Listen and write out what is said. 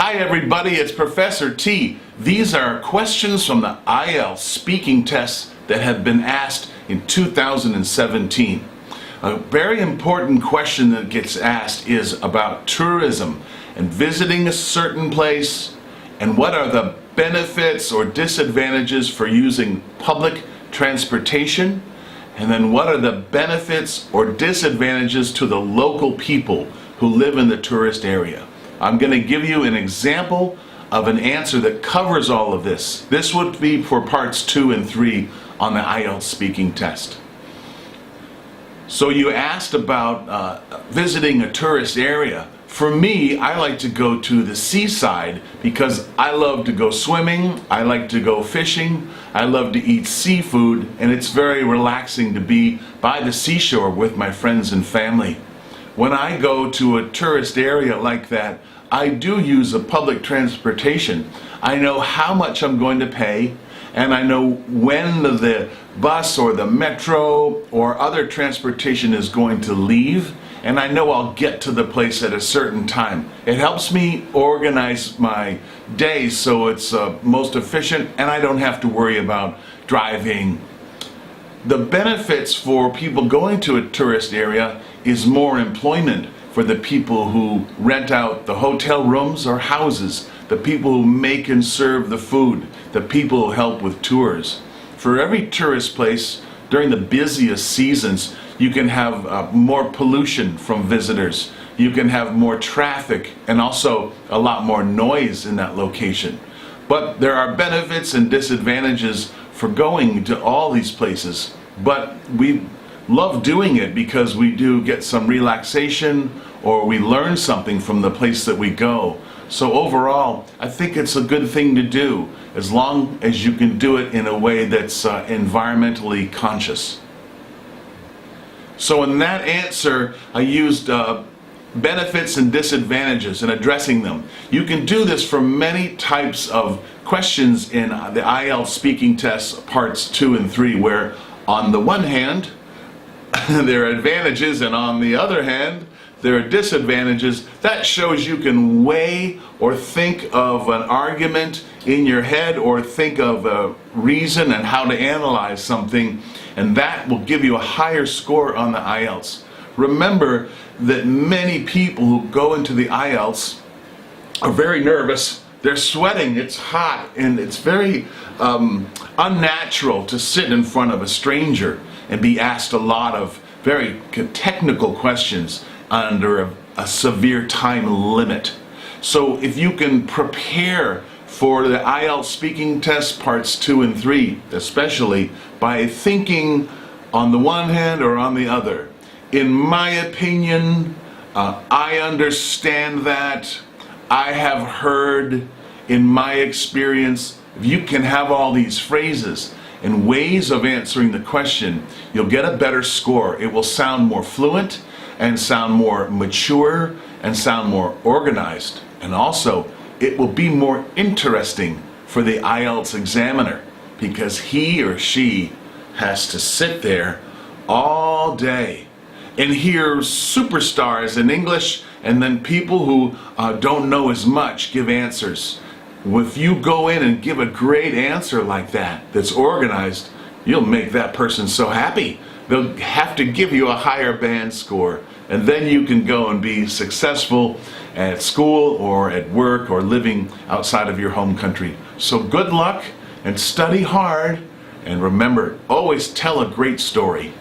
Hi everybody, it's Professor T. These are questions from the IELTS speaking tests that have been asked in 2017. A very important question that gets asked is about tourism and visiting a certain place, and what are the benefits or disadvantages for using public transportation, and then what are the benefits or disadvantages to the local people who live in the tourist area. I'm going to give you an example of an answer that covers all of this. This would be for parts 2 and 3 on the IELTS speaking test. So you asked about visiting a tourist area. For me, I like to go to the seaside because I love to go swimming, I like to go fishing, I love to eat seafood, and it's very relaxing to be by the seashore with my friends and family. When I go to a tourist area like that, I do use a public transportation. I know how much I'm going to pay, and I know when the bus or the metro or other transportation is going to leave, and I know I'll get to the place at a certain time. It helps me organize my day so it's most efficient, and I don't have to worry about driving. The benefits for people going to a tourist area is more employment for the people who rent out the hotel rooms or houses, the people who make and serve the food, the people who help with tours. For every tourist place, during the busiest seasons, you can have more pollution from visitors. You can have more traffic and also a lot more noise in that location. But there are benefits and disadvantages for going to all these places. But we love doing it because we do get some relaxation or we learn something from the place that we go. So overall, I think it's a good thing to do as long as you can do it in a way that's environmentally conscious. So in that answer, I used benefits and disadvantages and addressing them. You can do this for many types of questions in the IELTS speaking test parts 2 and 3, where on the one hand, there are advantages, and on the other hand, there are disadvantages. That shows you can weigh or think of an argument in your head or think of a reason and how to analyze something, and that will give you a higher score on the IELTS. Remember that many people who go into the IELTS are very nervous. They're sweating, it's hot, and it's very unnatural to sit in front of a stranger and be asked a lot of very technical questions under a severe time limit. So if you can prepare for the IELTS speaking test parts 2 and 3, especially by thinking on the one hand or on the other. In my opinion, I understand that. I have heard, in my experience, if you can have all these phrases and ways of answering the question, you'll get a better score. It will sound more fluent and sound more mature and sound more organized. And also, it will be more interesting for the IELTS examiner because he or she has to sit there all day and hear superstars in English and then people who don't know as much give answers. If you go in and give a great answer like that, that's organized, you'll make that person so happy. They'll have to give you a higher band score, and then you can go and be successful at school or at work or living outside of your home country. So good luck and study hard, and remember, always tell a great story.